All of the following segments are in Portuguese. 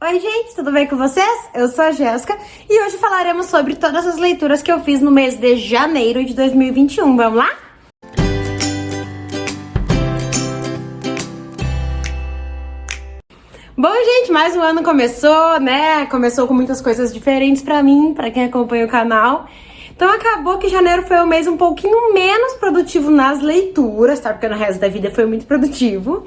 Oi gente, tudo bem com vocês? Eu sou a Jéssica e hoje falaremos sobre todas as leituras que eu fiz no mês de janeiro de 2021, vamos lá? Bom gente, mais um ano começou, né? Começou com muitas coisas diferentes pra mim, pra quem acompanha o canal. Então acabou que janeiro foi um mês um pouquinho menos produtivo nas leituras, tá? Porque no resto da vida foi muito produtivo.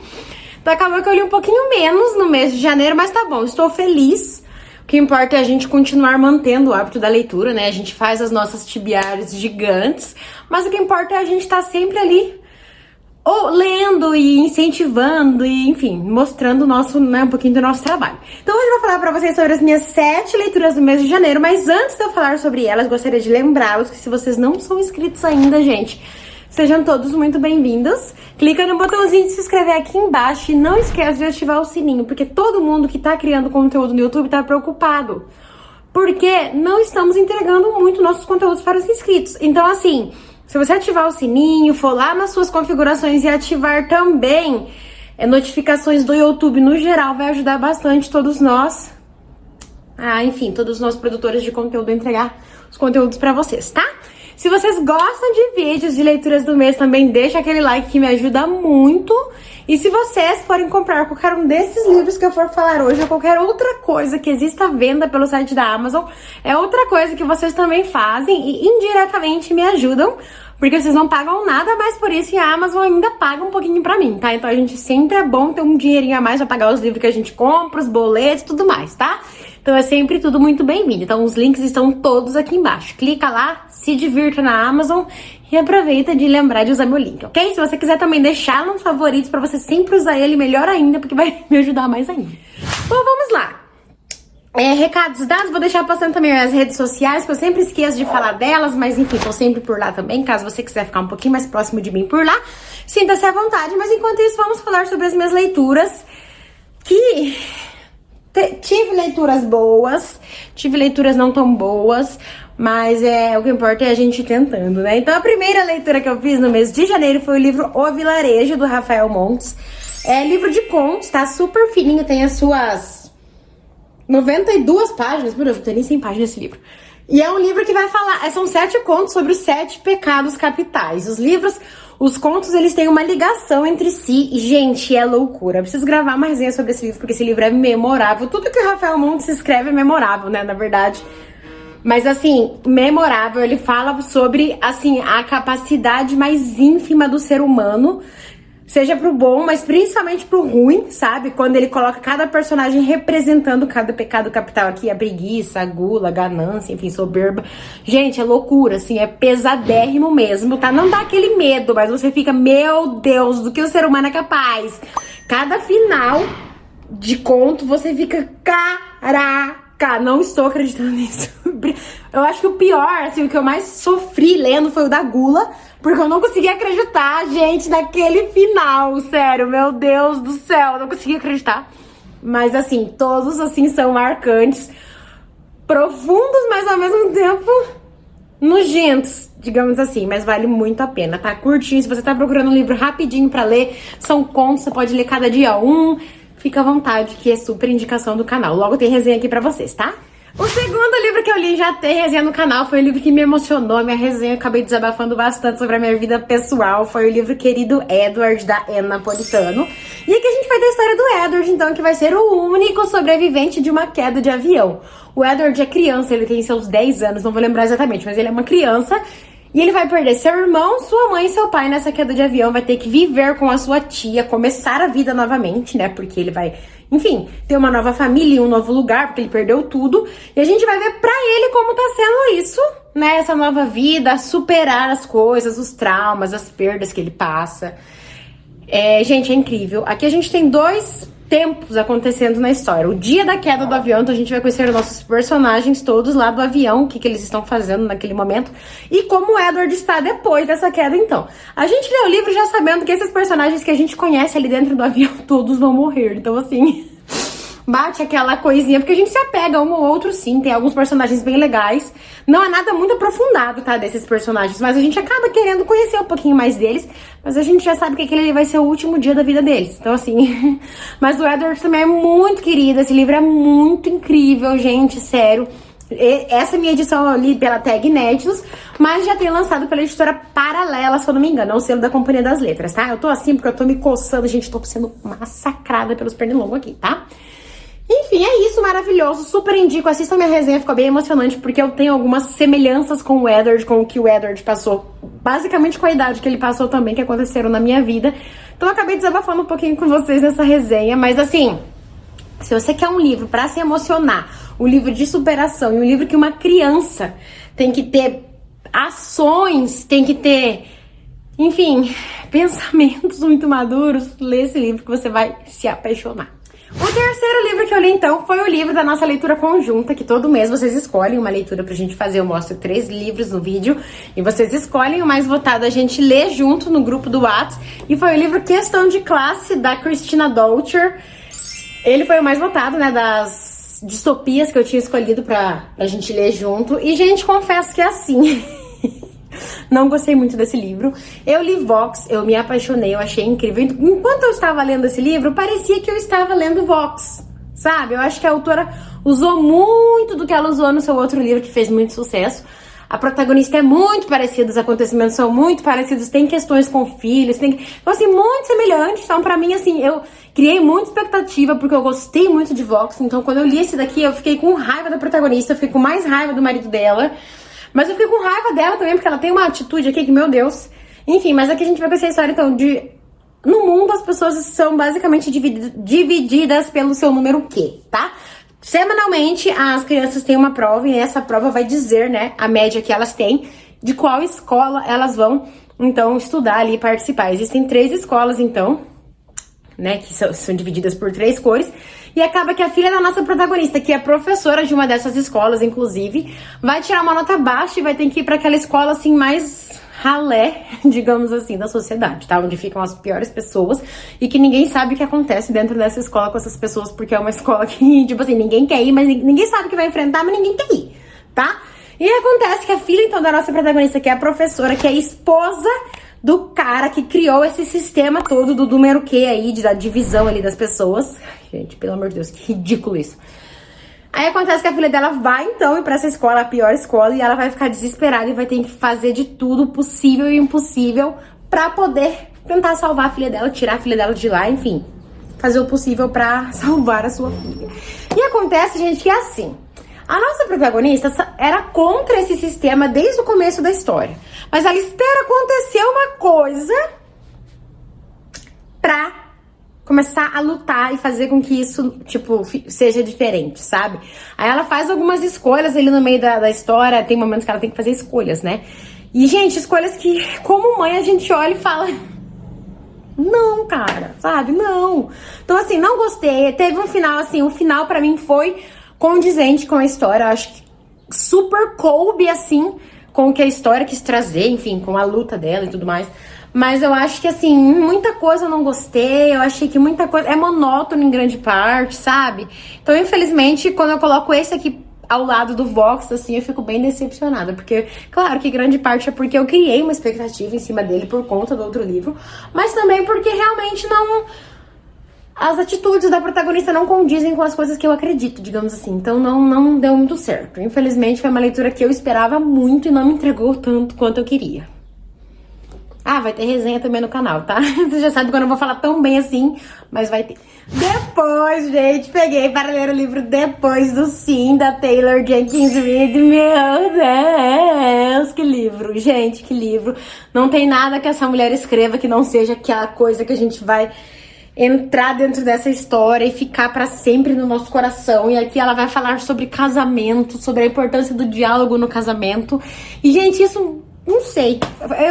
Então acabou que eu li um pouquinho menos no mês de janeiro, mas tá bom, estou feliz. O que importa é a gente continuar mantendo o hábito da leitura, né? A gente faz as nossas tibiárias gigantes, mas o que importa é a gente estar sempre ali, ou lendo e incentivando e, enfim, mostrando o nosso, né, um pouquinho do nosso trabalho. Então hoje eu vou falar pra vocês sobre as minhas 7 leituras do mês de janeiro, mas antes de eu falar sobre elas, gostaria de lembrá-los que se vocês não são inscritos ainda, gente, sejam todos muito bem-vindos. Clica no botãozinho de se inscrever aqui embaixo e não esquece de ativar o sininho, porque todo mundo que tá criando conteúdo no YouTube tá preocupado, porque não estamos entregando muito nossos conteúdos para os inscritos. Então, assim, se você ativar o sininho, for lá nas suas configurações e ativar também notificações do YouTube no geral, vai ajudar bastante todos nós, enfim, todos nós produtores de conteúdo a entregar os conteúdos para vocês, tá? Se vocês gostam de vídeos de leituras do mês, também deixa aquele like que me ajuda muito. E se vocês forem comprar qualquer um desses livros que eu for falar hoje, ou qualquer outra coisa que exista à venda pelo site da Amazon, é outra coisa que vocês também fazem e indiretamente me ajudam, porque vocês não pagam nada, mas por isso a Amazon ainda paga um pouquinho pra mim, tá? Então a gente sempre é bom ter um dinheirinho a mais pra pagar os livros que a gente compra, os boletos e tudo mais, tá? Então é sempre tudo muito bem-vindo. Então os links estão todos aqui embaixo. Clica lá, se divirta na Amazon e aproveita de lembrar de usar meu link, ok? Se você quiser também deixar nos favoritos pra você sempre usar ele, melhor ainda, porque vai me ajudar mais ainda. Bom, vamos lá. Recados dados, vou deixar passando também as redes sociais, que eu sempre esqueço de falar delas, mas enfim, tô sempre por lá também, caso você quiser ficar um pouquinho mais próximo de mim por lá, sinta-se à vontade. Mas enquanto isso, vamos falar sobre as minhas leituras, que tive leituras boas, tive leituras não tão boas, mas o que importa é a gente tentando, né? Então a primeira leitura que eu fiz no mês de janeiro foi o livro O Vilarejo, do Rafael Montes. É livro de contos, tá? Super fininho, tem as suas 92 páginas, meu Deus, não tem nem 100 páginas esse livro. E é um livro que vai falar, são 7 contos sobre os 7 pecados capitais. Os contos, eles têm uma ligação entre si e, gente, é loucura. Eu preciso gravar uma resenha sobre esse livro, porque esse livro é memorável. Tudo que o Rafael Montes escreve é memorável, né, na verdade. Mas, assim, memorável, ele fala sobre, assim, a capacidade mais ínfima do ser humano, seja pro bom, mas principalmente pro ruim, sabe? Quando ele coloca cada personagem representando cada pecado capital aqui, a preguiça, a gula, a ganância, enfim, soberba. Gente, é loucura, assim, é pesadérrimo mesmo, tá? Não dá aquele medo, mas você fica, meu Deus, do que o ser humano é capaz. Cada final de conto, você fica, caraca, não estou acreditando nisso. Eu acho que o pior, assim, o que eu mais sofri lendo foi o da gula, porque eu não conseguia acreditar, gente, naquele final, sério, meu Deus do céu, eu não conseguia acreditar. Mas, assim, todos, assim, são marcantes, profundos, mas ao mesmo tempo nojentos, digamos assim, mas vale muito a pena, tá curtinho. Se você tá procurando um livro rapidinho pra ler, são contos, você pode ler cada dia um, fica à vontade, que é super indicação do canal. Logo tem resenha aqui pra vocês, tá? O segundo livro que eu li, já tem resenha no canal, foi o livro que me emocionou, minha resenha, eu acabei desabafando bastante sobre a minha vida pessoal, foi o livro Querido Edward, da Ann Napolitano. E aqui a gente vai ter a história do Edward, então, que vai ser o único sobrevivente de uma queda de avião. O Edward é criança, ele tem seus 10 anos, não vou lembrar exatamente, mas ele é uma criança. E ele vai perder seu irmão, sua mãe e seu pai nessa queda de avião, vai ter que viver com a sua tia, começar a vida novamente, né, porque ele vai, enfim, ter uma nova família, um novo lugar, porque ele perdeu tudo. E a gente vai ver pra ele como tá sendo isso, né, essa nova vida, superar as coisas, os traumas, as perdas que ele passa. Gente, é incrível. Aqui a gente tem 2 tempos acontecendo na história. O dia da queda do avião, então a gente vai conhecer os nossos personagens todos lá do avião, o que eles estão fazendo naquele momento, e como o Edward está depois dessa queda, então. A gente lê o livro já sabendo que esses personagens que a gente conhece ali dentro do avião, todos vão morrer. Então, assim, bate aquela coisinha, porque a gente se apega a um ou outro sim, tem alguns personagens bem legais. Não é nada muito aprofundado, tá, desses personagens, mas a gente acaba querendo conhecer um pouquinho mais deles, mas a gente já sabe que aquele vai ser o último dia da vida deles, então assim... Mas o Edward também é muito querido, esse livro é muito incrível, gente, sério. Essa minha edição eu li pela Tag Inéditos, mas já tem lançado pela editora Paralela, se eu não me engano, é o selo da Companhia das Letras, tá? Eu tô assim porque eu tô me coçando, gente, tô sendo massacrada pelos pernilongos aqui, tá? Enfim, é isso, maravilhoso, super indico, assistam minha resenha, ficou bem emocionante, porque eu tenho algumas semelhanças com o Edward, com o que o Edward passou, basicamente com a idade que ele passou também, que aconteceram na minha vida. Então eu acabei desabafando um pouquinho com vocês nessa resenha, mas assim... Se você quer um livro pra se emocionar, um livro de superação e um livro que uma criança tem que ter ações, tem que ter, enfim, pensamentos muito maduros, lê esse livro que você vai se apaixonar. O terceiro livro que eu li, então, foi o livro da nossa leitura conjunta, que todo mês vocês escolhem uma leitura pra gente fazer. Eu mostro 3 livros no vídeo e vocês escolhem o mais votado, a gente lê junto no grupo do WhatsApp. E foi o livro Questão de Classe, da Christina Dolcher. Ele foi o mais votado, né, das distopias que eu tinha escolhido pra gente ler junto. E, gente, confesso que é assim. Não gostei muito desse livro. Eu li Vox, eu me apaixonei, eu achei incrível. Enquanto eu estava lendo esse livro, parecia que eu estava lendo Vox, sabe? Eu acho que a autora usou muito do que ela usou no seu outro livro, que fez muito sucesso. A protagonista é muito parecida, os acontecimentos são muito parecidos, tem questões com filhos, tem... Então, assim, muito semelhante. Então, pra mim, assim, eu criei muita expectativa, porque eu gostei muito de Vox. Então, quando eu li esse daqui, eu fiquei com raiva da protagonista, eu fiquei com mais raiva do marido dela. Mas eu fiquei com raiva dela também, porque ela tem uma atitude aqui que, meu Deus... Enfim, mas aqui a gente vai com essa história, então, de... No mundo, as pessoas são basicamente divididas pelo seu número Q, tá? Semanalmente, as crianças têm uma prova e essa prova vai dizer, né, a média que elas têm, de qual escola elas vão, então, estudar ali e participar. Existem 3 escolas, então, né, que são divididas por 3 cores, e acaba que a filha da nossa protagonista, que é professora de uma dessas escolas, inclusive, vai tirar uma nota baixa e vai ter que ir para aquela escola, assim, mais ralé, digamos assim, da sociedade, tá? Onde ficam as piores pessoas e que ninguém sabe o que acontece dentro dessa escola com essas pessoas, porque é uma escola que, tipo assim, ninguém quer ir, mas ninguém sabe o que vai enfrentar, mas ninguém quer ir, tá? E acontece que a filha, então, da nossa protagonista, que é a professora, que é a esposa do cara que criou esse sistema todo do número Q aí, da divisão ali das pessoas. Gente, pelo amor de Deus, que ridículo isso. Aí acontece que a filha dela vai, então, ir pra essa escola, a pior escola, e ela vai ficar desesperada e vai ter que fazer de tudo possível e impossível pra poder tentar salvar a filha dela, tirar a filha dela de lá, enfim, fazer o possível pra salvar a sua filha. E acontece, gente, que é assim, a nossa protagonista era contra esse sistema desde o começo da história, mas ela espera acontecer uma coisa pra começar a lutar e fazer com que isso, tipo, seja diferente, sabe? Aí ela faz algumas escolhas ali no meio da história, tem momentos que ela tem que fazer escolhas, né? E, gente, escolhas que, como mãe, a gente olha e fala... Não, cara, sabe? Não. Então, assim, não gostei. Teve um final, assim, o final pra mim foi condizente com a história. Eu acho que super coube, assim, com o que a história quis trazer, enfim, com a luta dela e tudo mais. Mas eu acho que, assim, muita coisa eu não gostei, eu achei que muita coisa é monótono em grande parte, sabe? Então, infelizmente, quando eu coloco esse aqui ao lado do Vox, assim, eu fico bem decepcionada, porque, claro que grande parte é porque eu criei uma expectativa em cima dele por conta do outro livro, mas também porque realmente não... As atitudes da protagonista não condizem com as coisas que eu acredito, digamos assim. Então não deu muito certo. Infelizmente, foi uma leitura que eu esperava muito e não me entregou tanto quanto eu queria. Ah, vai ter resenha também no canal, tá? Você já sabe que eu não vou falar tão bem assim, mas vai ter. Depois, gente, peguei para ler o livro Depois do Sim, da Taylor Jenkins Reid. Meu Deus, que livro, gente, que livro. Não tem nada que essa mulher escreva que não seja aquela coisa que a gente vai entrar dentro dessa história e ficar pra sempre no nosso coração. E aqui ela vai falar sobre casamento, sobre a importância do diálogo no casamento. E, gente, isso... Não sei,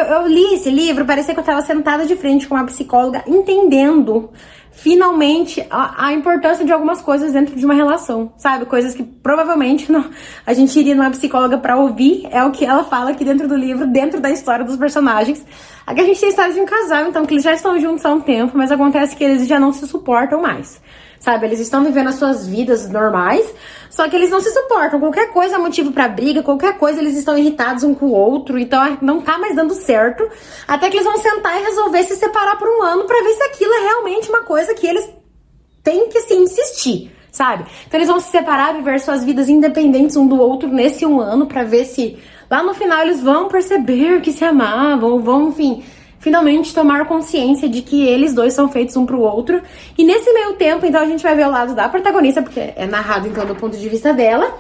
eu li esse livro, parecia que eu tava sentada de frente com uma psicóloga, entendendo finalmente a importância de algumas coisas dentro de uma relação, sabe? Coisas que provavelmente não, a gente iria numa psicóloga pra ouvir, é o que ela fala aqui dentro do livro, dentro da história dos personagens. Aqui a gente tem a história de um casal, então, que eles já estão juntos há um tempo, mas acontece que eles já não se suportam mais. sabe? Eles estão vivendo as suas vidas normais, só que eles não se suportam. Qualquer coisa é motivo pra briga, qualquer coisa eles estão irritados um com o outro, então não tá mais dando certo. Até que eles vão sentar e resolver se separar por um ano pra ver se aquilo é realmente uma coisa que eles têm que, assim, insistir, sabe? Então eles vão se separar, viver suas vidas independentes um do outro nesse um ano pra ver se lá no final eles vão perceber que se amavam, vão, enfim, finalmente tomar consciência de que eles dois são feitos um pro outro. E nesse meio tempo, então, a gente vai ver o lado da protagonista, porque é narrado, então, do ponto de vista dela.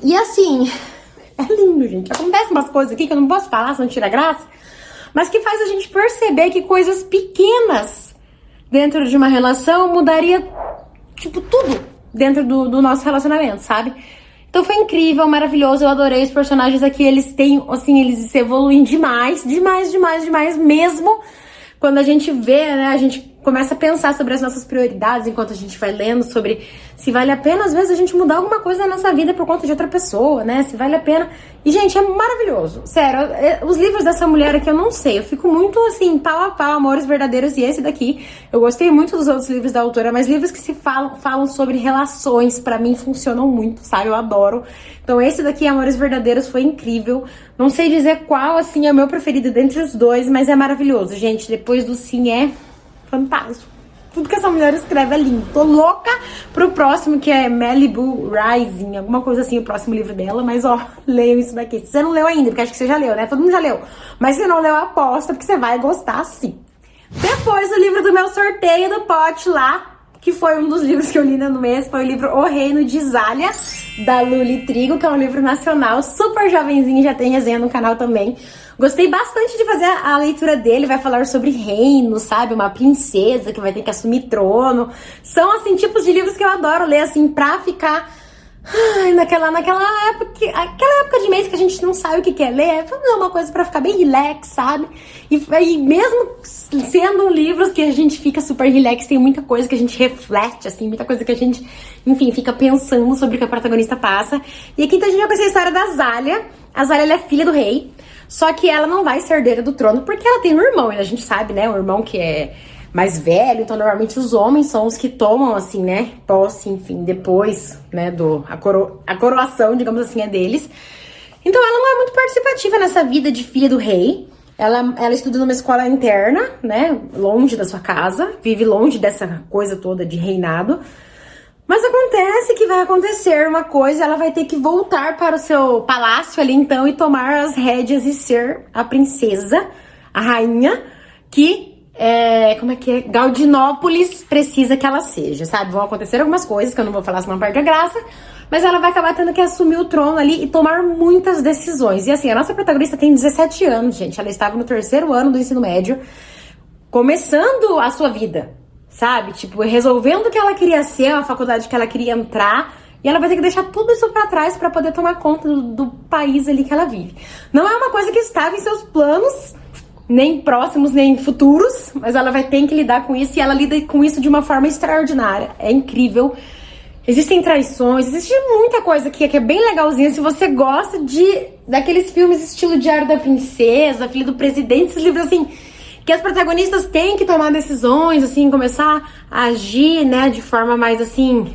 E assim, é lindo, gente. Acontecem umas coisas aqui que eu não posso falar, senão tira graça, mas que faz a gente perceber que coisas pequenas dentro de uma relação mudaria, tipo, tudo dentro do nosso relacionamento, sabe? Então foi incrível, maravilhoso, eu adorei os personagens aqui, eles têm, assim, eles se evoluem demais, demais mesmo. Quando a gente vê, né, a gente começa a pensar sobre as nossas prioridades enquanto a gente vai lendo, sobre se vale a pena, às vezes, a gente mudar alguma coisa na nossa vida por conta de outra pessoa, né, se vale a pena. E, gente, é maravilhoso, sério, os livros dessa mulher aqui eu não sei, eu fico muito, assim, pau a pau, Amores Verdadeiros e esse daqui. Eu gostei muito dos outros livros da autora, mas livros que se falam sobre relações, pra mim, funcionam muito, sabe, eu adoro. Então esse daqui, Amores Verdadeiros, foi incrível. Não sei dizer qual, assim, é o meu preferido dentre os dois, mas é maravilhoso, gente. Depois do Sim é fantástico. Tudo que essa mulher escreve é lindo. Tô louca pro próximo, que é Malibu Rising, alguma coisa assim, o próximo livro dela. Mas, ó, leiam isso daqui. Se você não leu ainda, porque acho que você já leu, né? Todo mundo já leu. Mas se não leu, aposta, porque você vai gostar, sim. Depois, o livro do meu sorteio do pote lá, que foi um dos livros que eu li no mês, foi o livro O Reino de Zália, da Luli Trigo, que é um livro nacional, super jovenzinho, já tem resenha no canal também. Gostei bastante de fazer a leitura dele, vai falar sobre reino, sabe? Uma princesa que vai ter que assumir trono. São, assim, tipos de livros que eu adoro ler, assim, pra ficar... Ai, naquela época de mês que a gente não sabe o que quer ler, é uma coisa pra ficar bem relax, sabe? E mesmo sendo livros que a gente fica super relax, tem muita coisa que a gente reflete, assim, muita coisa que a gente, enfim, fica pensando sobre o que a protagonista passa. E aqui então a gente vai conhecer a história da Zália. A Zália, ela é filha do rei, só que ela não vai ser herdeira do trono porque ela tem um irmão, e a gente sabe, né, um irmão que é mais velho, então normalmente os homens são os que tomam, assim, né, posse, enfim, depois, né, a coroação, digamos assim, é deles. Então ela não é muito participativa nessa vida de filha do rei. Ela estuda numa escola interna, né, longe da sua casa, vive longe dessa coisa toda de reinado. Mas acontece que vai acontecer uma coisa, ela vai ter que voltar para o seu palácio ali, então, e tomar as rédeas e ser a princesa, a rainha, que... Gaudinópolis precisa que ela seja, sabe? Vão acontecer algumas coisas que eu não vou falar, senão perde a graça, mas ela vai acabar tendo que assumir o trono ali e tomar muitas decisões. E assim, a nossa protagonista tem 17 anos, gente. Ela estava no 3º ano do ensino médio, começando a sua vida, sabe? Tipo, resolvendo o que ela queria ser, a faculdade que ela queria entrar. E ela vai ter que deixar tudo isso pra trás pra poder tomar conta do país ali que ela vive. Não é uma coisa que estava em seus planos, nem próximos, nem futuros, mas ela vai ter que lidar com isso, e ela lida com isso de uma forma extraordinária. É incrível. Existem traições, existe muita coisa aqui que é bem legalzinha. Se você gosta daqueles filmes estilo Diário da Princesa, Filha do Presidente, esses livros assim, que as protagonistas têm que tomar decisões, assim, começar a agir, né, de forma mais, assim,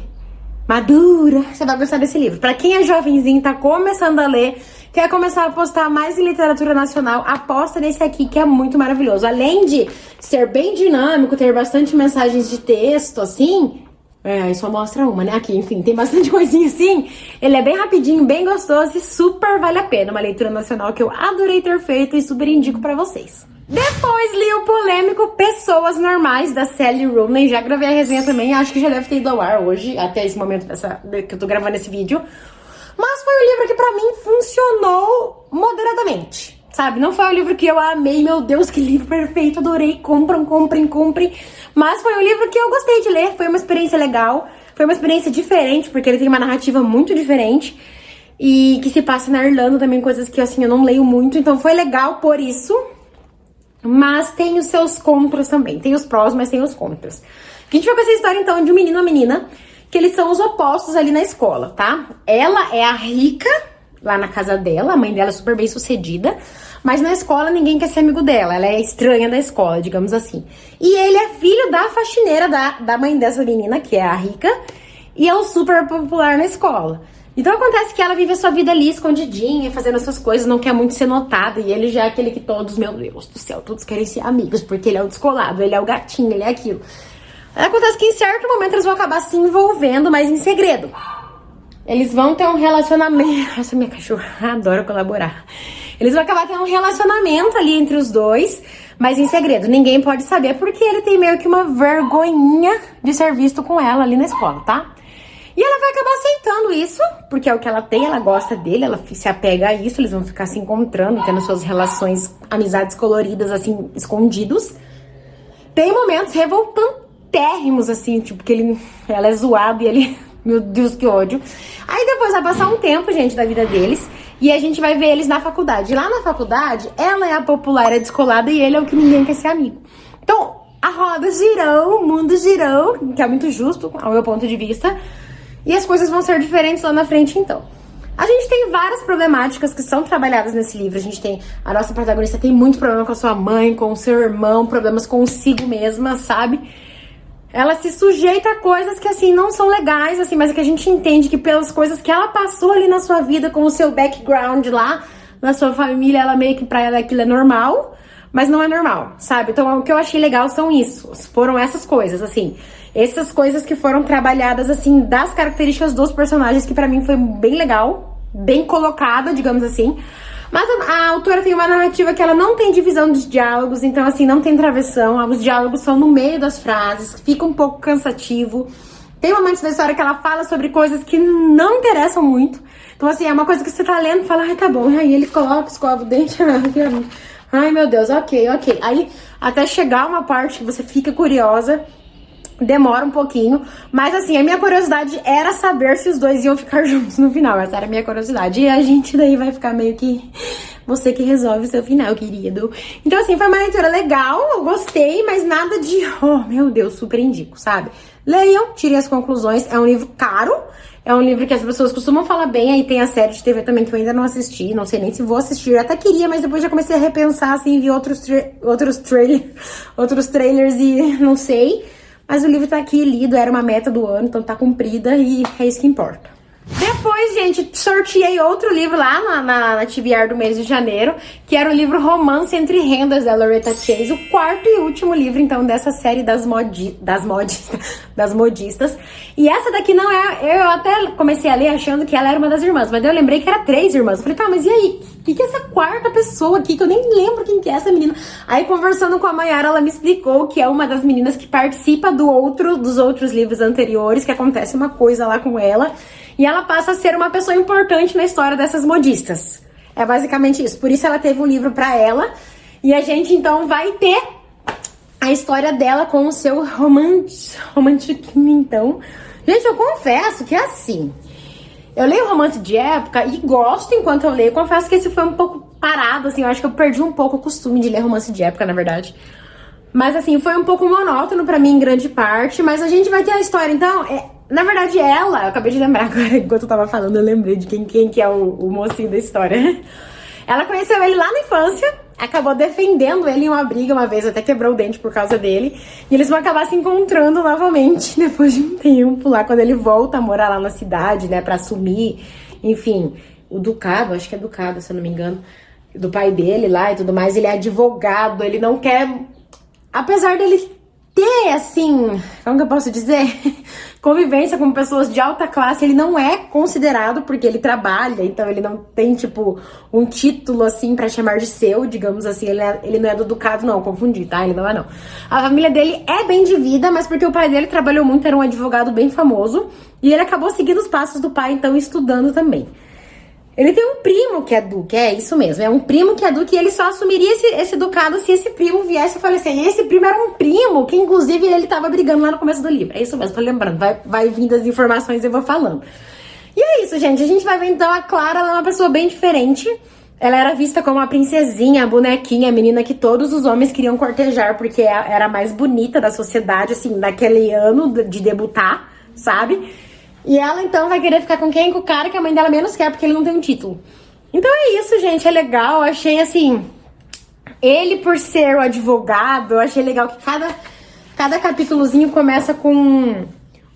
madura, você vai gostar desse livro. Pra quem é jovenzinho, tá começando a ler, quer começar a apostar mais em literatura nacional, aposta nesse aqui, que é muito maravilhoso. Além de ser bem dinâmico, ter bastante mensagens de texto, assim... aí só mostra uma, né? Aqui, enfim, tem bastante coisinha assim. Ele é bem rapidinho, bem gostoso e super vale a pena. Uma leitura nacional que eu adorei ter feito e super indico pra vocês. Depois li o polêmico Pessoas Normais, da Sally Rooney. Já gravei a resenha também, acho que já deve ter ido ao ar hoje, até esse momento que eu tô gravando esse vídeo. Mas foi um livro que pra mim funcionou moderadamente, sabe? Não foi um livro que eu amei, meu Deus, que livro perfeito, adorei, comprem. Mas foi um livro que eu gostei de ler, foi uma experiência legal, foi uma experiência diferente, porque ele tem uma narrativa muito diferente e que se passa na Irlanda também, coisas que, assim, eu não leio muito, então foi legal por isso. Mas tem os seus contras também, tem os prós, mas tem os contras. A gente vai com essa história, então, de um menino e uma menina, que eles são os opostos ali na escola, tá? Ela é a rica, lá na casa dela, a mãe dela é super bem sucedida, mas na escola ninguém quer ser amigo dela, ela é estranha da escola, digamos assim. E ele é filho da faxineira da mãe dessa menina, que é a rica, e é um super popular na escola. Então acontece que ela vive a sua vida ali escondidinha, fazendo essas coisas, não quer muito ser notada. E ele já é aquele que todos, meu Deus do céu, todos querem ser amigos, porque ele é o descolado, ele é o gatinho, ele é aquilo. Aí acontece que em certo momento eles vão acabar se envolvendo, mas em segredo. Eles vão ter um relacionamento... Essa minha cachorra adora colaborar. Eles vão acabar tendo um relacionamento ali entre os dois, mas em segredo. Ninguém pode saber, porque ele tem meio que uma vergonhinha de ser visto com ela ali na escola, tá? E ela vai acabar aceitando isso, porque é o que ela tem, ela gosta dele, ela se apega a isso, eles vão ficar se encontrando, tendo suas relações, amizades coloridas, assim, escondidos. Tem momentos revoltantérrimos, assim, tipo, que ela é zoada e ele... Meu Deus, que ódio. Aí depois vai passar um tempo, gente, da vida deles, e a gente vai ver eles na faculdade. E lá na faculdade, ela é a popular, é descolada, e ele é o que ninguém quer ser amigo. Então, a roda girou, o mundo girou, que é muito justo, ao meu ponto de vista. E as coisas vão ser diferentes lá na frente, então. A gente tem várias problemáticas que são trabalhadas nesse livro. A nossa protagonista tem muito problema com a sua mãe, com o seu irmão, problemas consigo mesma, sabe? Ela se sujeita a coisas que, assim, não são legais, assim, mas é que a gente entende que pelas coisas que ela passou ali na sua vida, com o seu background lá, na sua família, ela meio que pra ela aquilo é normal, mas não é normal, sabe? Então, o que eu achei legal foram essas coisas, assim... Essas coisas que foram trabalhadas, assim, das características dos personagens, que pra mim foi bem legal, bem colocada, digamos assim. Mas a autora tem uma narrativa que ela não tem divisão dos diálogos, então, assim, não tem travessão. Os diálogos são no meio das frases, fica um pouco cansativo. Tem momentos da história que ela fala sobre coisas que não interessam muito. Então, assim, é uma coisa que você tá lendo e fala, ai, tá bom. Aí ele coloca, escova o dente, ai, meu Deus, ok. Aí, até chegar uma parte que você fica curiosa... Demora um pouquinho, mas assim, a minha curiosidade era saber se os dois iam ficar juntos no final. Essa era a minha curiosidade. E a gente daí vai ficar meio que... Você que resolve o seu final, querido. Então assim, foi uma leitura legal, eu gostei, mas nada de... Oh, meu Deus, super indico, sabe? Leiam, tirem as conclusões. É um livro caro, é um livro que as pessoas costumam falar bem. Aí tem a série de TV também que eu ainda não assisti, não sei nem se vou assistir. Eu até queria, mas depois já comecei a repensar, assim, vi outros trailers e não sei... Mas o livro tá aqui lido, era uma meta do ano, então tá cumprida e é isso que importa. Depois, gente, sorteei outro livro lá na TBR do mês de janeiro, que era o livro Romance Entre Rendas, da Loretta Chase, o quarto e último livro, então, dessa série das modistas. E essa daqui não é... Eu até comecei a ler achando que ela era uma das irmãs, mas daí eu lembrei que era 3 irmãs. Eu falei, tá, mas e aí? O que é essa quarta pessoa aqui, que eu nem lembro quem que é essa menina? Aí, conversando com a Mayara, ela me explicou que é uma das meninas que participa dos outros livros anteriores, que acontece uma coisa lá com ela, e ela passa a ser uma pessoa importante na história dessas modistas. É basicamente isso. Por isso ela teve um livro pra ela, e a gente, então, vai ter a história dela com o seu romantiquinho, então. Gente, eu confesso que é assim... Eu leio romance de época e gosto enquanto eu leio. Confesso que esse foi um pouco parado, assim. Eu acho que eu perdi um pouco o costume de ler romance de época, na verdade. Mas, assim, foi um pouco monótono pra mim em grande parte. Mas a gente vai ter a história, então... Na verdade, eu acabei de lembrar agora, enquanto eu tava falando, eu lembrei de quem que é o mocinho da história. Ela conheceu ele lá na infância, acabou defendendo ele em uma briga uma vez, até quebrou o dente por causa dele. E eles vão acabar se encontrando novamente depois de um tempo lá, quando ele volta a morar lá na cidade, né, pra assumir, enfim, o ducado, acho que é ducado, se eu não me engano, do pai dele lá e tudo mais. Ele é advogado, ele não quer... Apesar dele ter, assim, como que eu posso dizer? Convivência com pessoas de alta classe, ele não é considerado porque ele trabalha, então ele não tem, tipo, um título, assim, pra chamar de seu, digamos assim. Ele não é do ducado, não, confundi, tá? Ele não é, não. A família dele é bem de vida, mas porque o pai dele trabalhou muito, era um advogado bem famoso, e ele acabou seguindo os passos do pai, então, estudando também. Ele tem um primo que é duque, é isso mesmo, é um primo que é duque, e ele só assumiria esse ducado se esse primo viesse a falecer. E esse primo era um primo que, inclusive, ele tava brigando lá no começo do livro. É isso mesmo, tô lembrando, vai vindo as informações e eu vou falando. E é isso, gente, a gente vai ver então a Clara, ela é uma pessoa bem diferente. Ela era vista como a princesinha, a bonequinha, a menina que todos os homens queriam cortejar, porque era a mais bonita da sociedade, assim, daquele ano de debutar, sabe? E ela, então, vai querer ficar com quem? Com o cara que a mãe dela menos quer, porque ele não tem um título. Então é isso, gente, é legal, achei assim, ele por ser o advogado, eu achei legal que cada capítulozinho começa com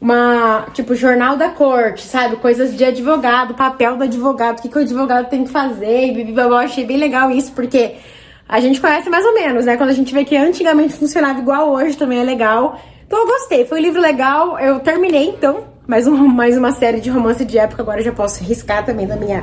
uma, tipo, jornal da corte, sabe? Coisas de advogado, papel do advogado, o que o advogado tem que fazer, e eu achei bem legal isso, porque a gente conhece mais ou menos, né? Quando a gente vê que antigamente funcionava igual hoje, também é legal. Então eu gostei, foi um livro legal, eu terminei então, mais uma série de romance de época, agora eu já posso riscar também da minha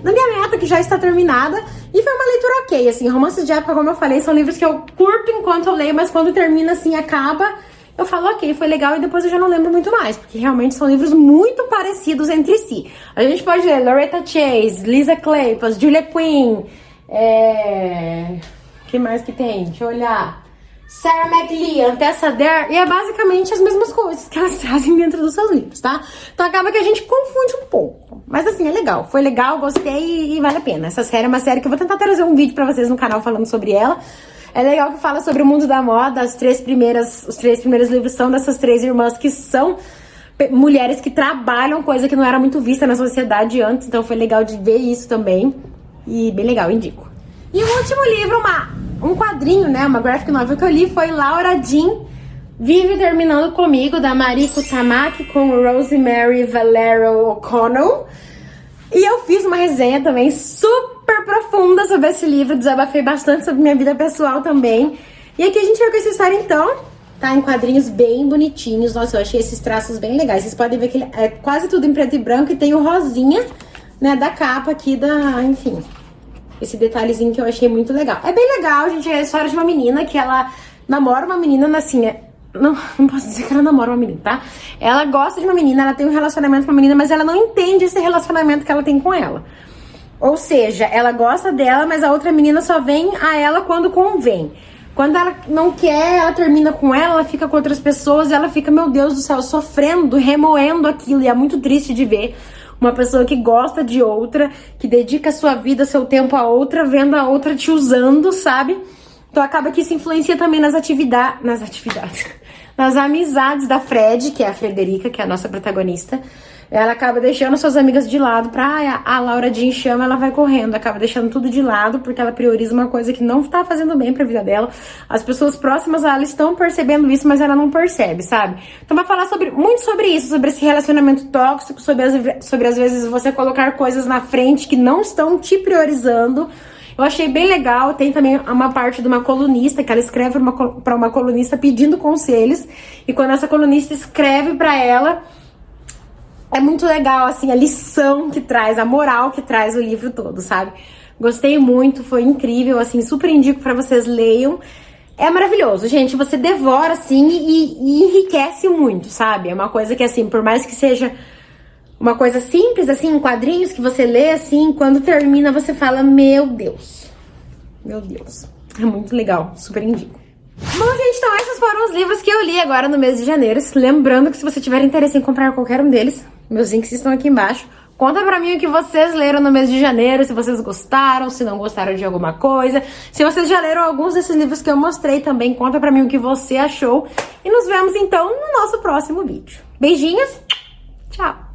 meta, que já está terminada. E foi uma leitura ok, assim, romances de época, como eu falei, são livros que eu curto enquanto eu leio, mas quando termina, assim, acaba, eu falo ok, foi legal, e depois eu já não lembro muito mais, porque realmente são livros muito parecidos entre si. A gente pode ler Loretta Chase, Lisa Kleypas, Julia Quinn, que mais que tem? Deixa eu olhar. Sarah McLean, Tessa Dare, e é basicamente as mesmas coisas que elas trazem dentro dos seus livros, tá? Então acaba que a gente confunde um pouco. Mas assim, é legal. Foi legal, gostei e vale a pena. Essa série é uma série que eu vou tentar trazer um vídeo pra vocês no canal falando sobre ela. É legal que fala sobre o mundo da moda. Os três primeiros livros são dessas três irmãs que são mulheres que trabalham, coisa que não era muito vista na sociedade antes. Então foi legal de ver isso também. E bem legal, indico. E o último livro, um quadrinho, né, uma graphic novel que eu li foi Laura Jean Vive Terminando Comigo, da Mariko Tamaki com Rosemary Valero O'Connell. E eu fiz uma resenha também super profunda sobre esse livro, desabafei bastante sobre minha vida pessoal também. E aqui a gente vai com essa história então, tá em quadrinhos bem bonitinhos. Nossa, eu achei esses traços bem legais. Vocês podem ver que ele é quase tudo em preto e branco e tem o rosinha, né, da capa aqui enfim... Esse detalhezinho que eu achei muito legal. É bem legal, gente, é a história de uma menina que ela namora uma menina, assim, não posso dizer que ela namora uma menina, tá? Ela gosta de uma menina, ela tem um relacionamento com uma menina, mas ela não entende esse relacionamento que ela tem com ela. Ou seja, ela gosta dela, mas a outra menina só vem a ela quando convém. Quando ela não quer, ela termina com ela fica com outras pessoas, e ela fica, meu Deus do céu, sofrendo, remoendo aquilo, e é muito triste de ver. Uma pessoa que gosta de outra, que dedica a sua vida, seu tempo a outra, vendo a outra te usando, sabe? Então acaba que isso influencia também nas amizades da Fred, que é a Frederica, que é a nossa protagonista. Ela acaba deixando suas amigas de lado pra a Laura Jean chama, ela vai correndo, acaba deixando tudo de lado porque ela prioriza uma coisa que não tá fazendo bem pra vida dela. As pessoas próximas a ela estão percebendo isso, mas ela não percebe, sabe? Então vai falar muito sobre isso, sobre esse relacionamento tóxico, sobre às vezes você colocar coisas na frente que não estão te priorizando. Eu achei bem legal. Tem também uma parte de uma colunista, que ela escreve pra uma colunista pedindo conselhos, e quando essa colunista escreve pra ela, é muito legal, assim, a lição que traz, a moral que traz o livro todo, sabe? Gostei muito, foi incrível, assim, super indico pra vocês leiam. É maravilhoso, gente, você devora, assim, e enriquece muito, sabe? É uma coisa que, assim, por mais que seja uma coisa simples, assim, em quadrinhos que você lê, assim, quando termina você fala, meu Deus, é muito legal, super indico. Bom, gente, então esses foram os livros que eu li agora no mês de janeiro. Lembrando que se você tiver interesse em comprar qualquer um deles, meus links estão aqui embaixo. Conta pra mim o que vocês leram no mês de janeiro, se vocês gostaram, se não gostaram de alguma coisa. Se vocês já leram alguns desses livros que eu mostrei também, conta pra mim o que você achou. E nos vemos então no nosso próximo vídeo. Beijinhos, tchau!